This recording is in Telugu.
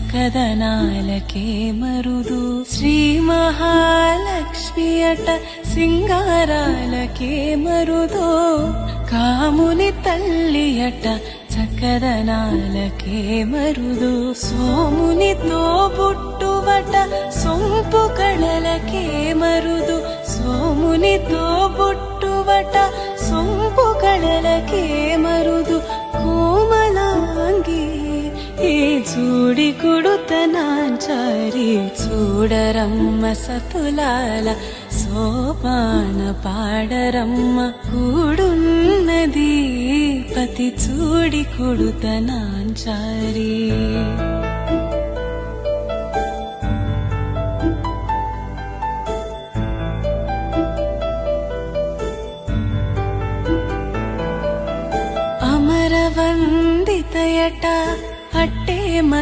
చక్కదనాలకే మరుదు. శ్రీ మహాలక్ష్మి అట సింగారాలకే మరుదో. కాముని తల్లి అట చక్కదనాలకే మరుదు. సోమునితో బుట్టువట సొంపు కళలకే మరుదు. సోమునితో బుట్టువట సొంపు కళలకే మరుదు. కోమలాంగి ఈ చూడి కుడుతనాంచారి చూడరమ్మ సతులాల సోపాన పాడరమ్మ. కూడున్నది పతి చూడి కుడుతనాంచారి.